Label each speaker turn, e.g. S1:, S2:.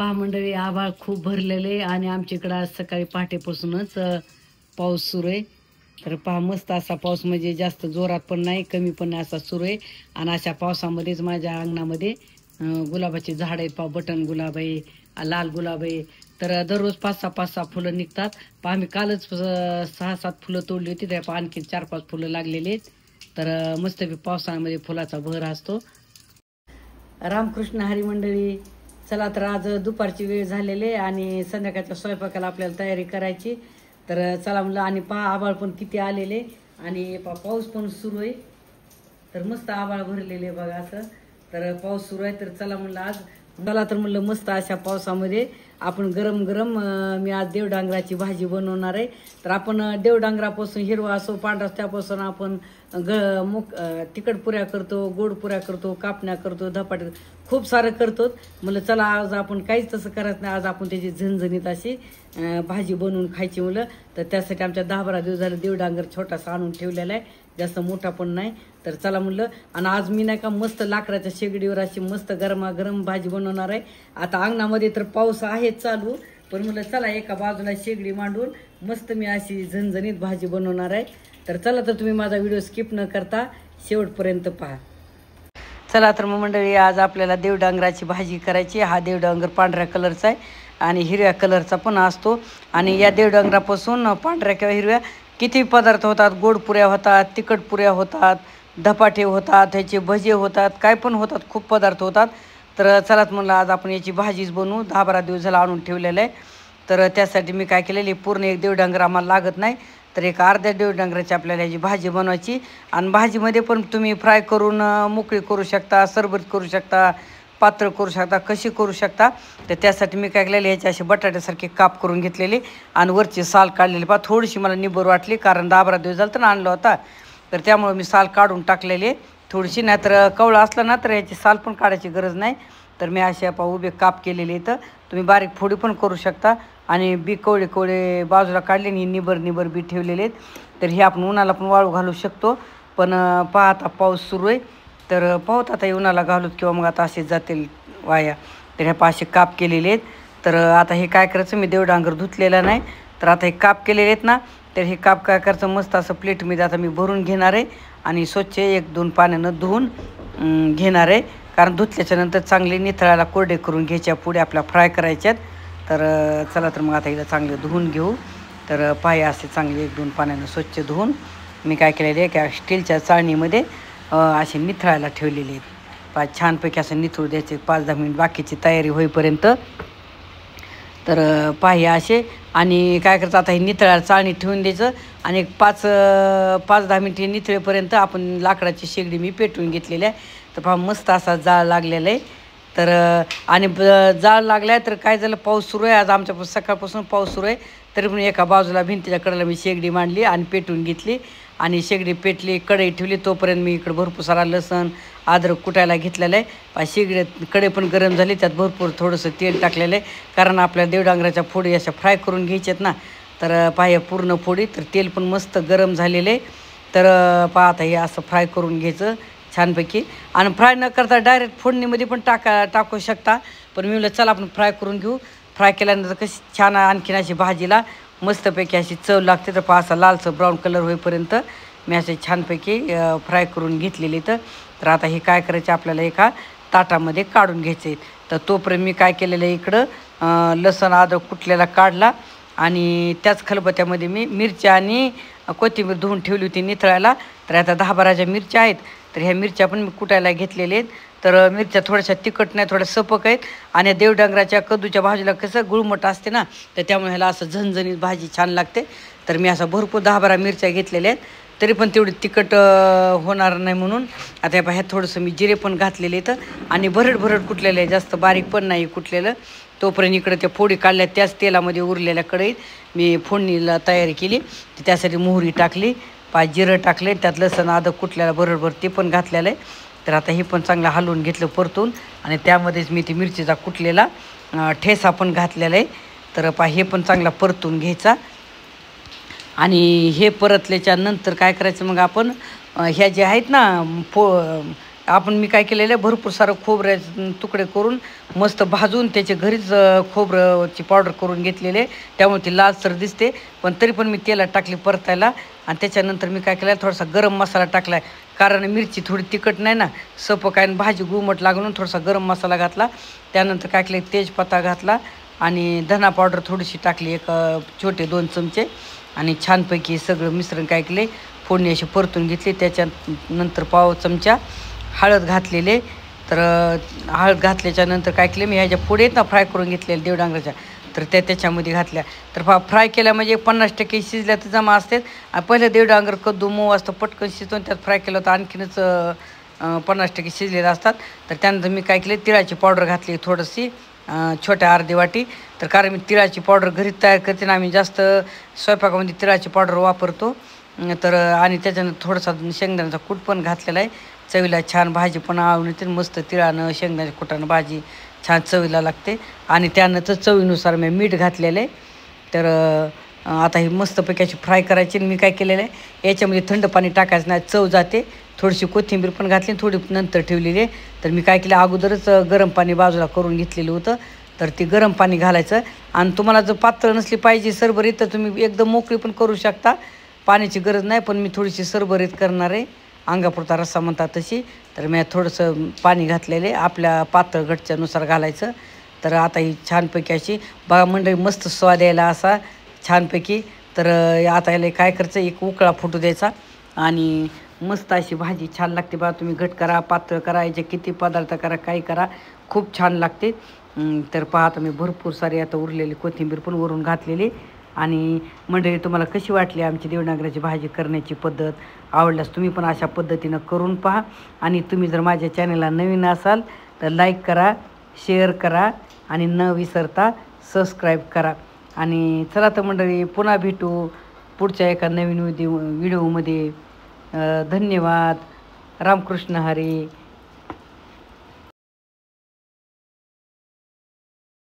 S1: पहा मंडळी, आभाळ खूप भरलेले आणि आमच्या इकडं आज सकाळी पहाटेपासूनच पाऊस सुरू आहे. तर पहा, मस्त असा पाऊस, म्हणजे जास्त जोरात पण नाही, कमी पण नाही, असा सुरू आहे. आणि अशा पावसामध्येच माझ्या अंगणामध्ये गुलाबाची झाड आहेत. पहा, बटन गुलाब आहे, लाल गुलाब आहे. तर दररोज 5-6 फुलं निघतात. पहा, मी कालच 6-7 फुलं तोडली होती, त्या आणखी 4-5 फुलं लागलेली आहेत. तर मस्त पावसाळ्यामध्ये फुलाचा बहर असतो. रामकृष्ण हरी मंडळी, चला तर आज दुपारची वेळ झालेली आहे आणि संध्याकाळच्या स्वयंपाकाला आपल्याला तयारी करायची. तर चला म्हणलं, आणि पहा आभाळ पण किती आलेले आणि पाऊस पण सुरू आहे. तर मस्त आभाळ भरलेले बघा असं. तर पाऊस सुरू आहे. तर चला म्हणलं आज, चला तर म्हणलं मस्त अशा पावसामध्ये आपण गरम गरम मी आज देवडांगराची भाजी बनवणार आहे. तर आपण देवडांगरापासून हिरवा असो पांढरा त्यापासून आपण तिखट पुऱ्या करतो, गोड पुऱ्या करतो, कापण्या करतो, धपाटे खूप सारं करतो. म्हणलं चला आज आपण काहीच तसं करत नाही, आज आपण त्याची झणझणीत अशी भाजी बनवून खायची म्हणलं. तर त्यासाठी आमच्या 10-12 दिवस झालं देवडांगर छोटासा आणून ठेवलेला आहे, जास्त मोठा पण नाही. तर चला म्हणलं, आणि आज मी नाही का मस्त लाकडाच्या शेगडीवर अशी मस्त गरमागरम भाजी बनवणार आहे. आता अंगणामध्ये तर पाऊस आहे चालू, पण म्हणलं चला एका बाजूला शेगडी मांडून मस्त मी अशी झणझणीत भाजी बनवणार आहे. तर चला तर तुम्ही माझा व्हिडिओ स्किप न करता शेवटपर्यंत पहा. चला तर मग मंडळी, आज आपल्याला देवडांगराची भाजी करायची. हा देवडांगर पांढऱ्या कलरचा आहे आणि हिरव्या कलरचा पण असतो. आणि या देवडांगरापासून पांढऱ्या किंवा हिरव्या किती पदार्थ होतात. गोड पुऱ्या होतात, तिखट पुऱ्या होतात, धपाटे होतात, ह्याचे भजे होतात, काय पण होतात, खूप पदार्थ होतात. तर चलात म्हणलं आज आपण याची भाजीच बनवू. 10-12 दिवस झाला आणून ठेवलेलं आहे. तर त्यासाठी मी काय केलेली, पूर्ण एक देवडांगर आम्हाला लागत नाही, तर एक अर्ध्या देवडांगराची आपल्याला याची भाजी बनवायची. आणि भाजीमध्ये पण तुम्ही फ्राय करून मोकळी करू शकता, सरबत करू शकता, पातळ करू शकता, कशी करू शकता. तर त्यासाठी मी काय केलेले, ह्याचे असे बटाट्यासारखे काप करून घेतलेले आणि वरची साल काढलेली. पहा, थोडीशी मला निबर वाटली, कारण 10-12 दिवस झालं तर आणलं होता, तर त्यामुळे मी साल काढून टाकलेली थोडीशी. नाही तर कवळं असलं ना तर याची साल पण काढायची गरज नाही. तर मी असे उभे काप केलेले, तर तुम्ही बारीक फोडी पण करू शकता. आणि बी कवळे बाजूला काढले आणि निबर बी ठेवलेले आहेत. तर हे आपण उन्हाला पण वाळू घालू शकतो. पण पहा आता पाऊस सुरू आहे, तर पाहत आता हे उन्हाला घालूत किंवा मग आता असेच जातील वाया. तर ह्या पाचशे काप केलेले आहेत. तर आता हे काय करायचं, मी देवडांगर धुतलेला नाही, तर आता हे काप केलेले आहेत ना, तर हे काप काय करायचं, मस्त असं प्लेटमध्ये आता मी भरून घेणार आहे आणि स्वच्छ 1-2 पाण्यानं धुवून घेणार आहे. कारण धुतल्याच्यानंतर चांगले निथळायला कोरडे करून घ्यायच्या, पुढे आपल्या फ्राय करायच्यात. तर चला तर मग आता हिला चांगले धुवून घेऊ. तर पाय असे चांगले 1-2 पाण्यानं स्वच्छ धुवून मी काय केलेले, एका स्टीलच्या चाळणीमध्ये असे निथळायला ठेवलेले आहेत. छानपैकी असं निथळू द्यायचे 5-10 मिनिट बाकीची तयारी होईपर्यंत. तर पाय असे, आणि काय करायचं, आता हे निथळायला चाळणीत ठेवून द्यायचं आणि 5-10 मिनिटे निथळेपर्यंत आपण लाकडाची शेगडी मी पेटवून घेतलेली आहे. तर पहा मस्त असा जाळ लागलेला आहे. तर आणि जाळ लागला आहे. तर काय झालं, पाऊस सुरू आहे आज, आमच्या सकाळपासून पाऊस सुरू आहे. तरी पण एका बाजूला भिंतीच्या कडेला मी शेगडी मांडली आणि पेटवून घेतली आणि शेगडी पेटली, कढई ठेवली. तोपर्यंत मी इकडं भरपूर सारा लसण अद्रक कुटायला घेतलेलं आहे. शेगडी कढई पण गरम झाली, त्यात भरपूर थोडंसं तेल टाकलेलं आहे, कारण आपल्या देवडांगराच्या फोडी अशा फ्राय करून घ्यायच्यात ना. तर पाह्या पूर्ण फोडी, तर तेल पण मस्त गरम झालेलं आहे. तर पहा आता हे असं फ्राय करून घ्यायचं छानपैकी. आणि फ्राय न करता डायरेक्ट फोडणीमध्ये पण टाकू शकता, पण मी म्हणलं चला आपण फ्राय करून घेऊ. फ्राय केल्यानंतर कशी छान आणखीन अशी भाजीला मस्तपैकी अशी चव लागते. तर पहा असा लालसर ब्राऊन कलर होईपर्यंत मी असे छानपैकी फ्राय करून घेतलेली. तर आता हे काय करायचे, आपल्याला एका ताटामध्ये काढून घ्यायचे. तर तोपर्यंत मी काय केलेलं आहे, इकडं लसण अद्रक कुटलेला काढला आणि त्याच खलबत्त्यामध्ये मी मिरच्या आणि कोथिंबीर धुवून ठेवली होती निथळायला. तर आता 10-12 मिरच्या आहेत, तर ह्या मिरच्या पण मी कुटायला घेतलेल्या आहेत. तर मिरच्या थोड्याशा तिखट नाही, थोड्या सपक आहेत. आणि देवडांगराच्या कद्दूच्या भाजीला कसं गुळमट असते ना, तर त्यामुळे ह्याला असं झणझणीत भाजी छान लागते. तर मी असं भरपूर 10-12 मिरच्या घेतलेल्या आहेत, तरी पण तेवढी तिखट होणार नाही म्हणून आता ह्यात थोडंसं मी जिरे पण घातलेले आहेत आणि भरड कुटलेलं आहे, जास्त बारीक पण नाही कुटलेलं. तोपर्यंत इकडे त्या फोडी काढल्या, त्याच तेलामध्ये उरलेल्या कढईत मी फोडणीला तयारी केली. त्यासाठी मोहरी टाकली, जिरं टाकले, त्यात लसण अद्रक कुटलेला भरड ते पण घातलेलं आहे. तर आता हे पण चांगलं हलवून घेतलं परतून, आणि त्यामध्येच मी ती मिरचीचा कुटलेला ठेसा पण घातलेला आहे. तर हे पण चांगला परतून घ्यायचा. आणि हे परतल्याच्या नंतर काय करायचं, मग आपण ह्या जे आहेत ना मी काय केलेलं आहे, भरपूर सारं खोबऱ्याचे तुकडे करून मस्त भाजून त्याचे घरीच खोबऱ्याची पावडर करून घेतलेले, त्यामुळे ती लालसर दिसते. पण तरी पण मी तेलात टाकली परतायला. आणि त्याच्यानंतर मी काय केलं, थोडासा गरम मसाला टाकला आहे, कारण मिरची थोडी तिखट नाही ना, सपक आहे आणि भाजी गुमट लागून थोडासा गरम मसाला घातला. त्यानंतर काय केलं, तेजपत्ता घातला आणि धना पावडर थोडीशी टाकली, एक छोटे 2 चमचे. आणि छानपैकी सगळं मिश्रण काय केले, फोडणी अशी परतून घेतली. त्याच्यानंतर पाव चमचा हळद घातलेले. तर हळद घातल्याच्यानंतर काय केले, मी ह्याच्या पुढे ना फ्राय करून घेतलेल्या देवडांगराच्या, तर त्याच्यामध्ये घातल्या. तर फ्राय केल्या म्हणजे 50% शिजल्या तर जमा असतात. आणि पहिलं देवडांगर कद्दू मऊ असतं, पटकन शिजवून त्यात फ्राय केलं तर आणखीनच 50% शिजलेलं असतात. तर त्यानंतर मी काय केले, तिळाची पावडर घातली थोडीशी, छोट्या अर्धी वाटी. तर कारण मी तिळाची पावडर घरी तयार करते ना, आम्ही जास्त स्वयंपाकामध्ये तिळाची पावडर वापरतो. तर आणि त्याच्यानंतर थोडासा शेंगदाण्याचा कूट पण घातलेला आहे. चवीला छान भाजी पण आवडते, मस्त तिळानं शेंगदाण्याच्या कुटानं भाजी छान चवीला लागते. आणि त्यानंतर चवीनुसार मी मीठ घातलेलं आहे. तर आता ही मस्तपैकी अशी फ्राय करायची. मी काय केलेलं आहे, याच्यामध्ये थंड पाणी टाकायचं नाही, चव जाते. थोडीशी कोथिंबीर पण घातली, थोडी नंतर ठेवलेली आहे. तर मी काय केलं, अगोदरच गरम पाणी बाजूला करून घेतलेलं होतं. तर ते गरम पाणी घालायचं. आणि तुम्हाला जर पातळ नसली पाहिजे सरभरीत, तर तुम्ही एकदम मोकळी पण करू शकता, पाण्याची गरज नाही. पण मी थोडीशी सरभरीत करणार आहे, अंगापुरता रस्सा म्हणतात तशी. तर मी थोडंसं पाणी घातलेले, आपल्या पातळ घटच्यानुसार घालायचं. तर आता ही छानपैकी अशी बघा मंडळी, मस्त स्वाद यायला असा छानपैकी. तर आता याला काय करायचं, एक उकळा फुटू द्यायचा आणि मस्त अशी भाजी छान लागते बघा. तुम्ही घट करा, पातळ करा, याचे किती पदार्थ करा, काही करा, खूप छान लागते. तर पहा, आता मी भरपूर सारी आता उरलेली कोथिंबीर पण वरून घातलेली. आणि मंडळी, तुम्हाला कशी वाटली आमची देवनागराची भाजी करण्याची पद्धत? आवडल्यास तुम्ही पण अशा पद्धतीनं करून पहा. आणि तुम्ही जर माझ्या चॅनलला नवीन असाल तर लाईक करा, शेअर करा आणि न विसरता सबस्क्राईब करा. आणि चला तर मंडळी, पुन्हा भेटू पुढच्या एका नवीन व्हिडिओमध्ये. धन्यवाद. रामकृष्ण हरी.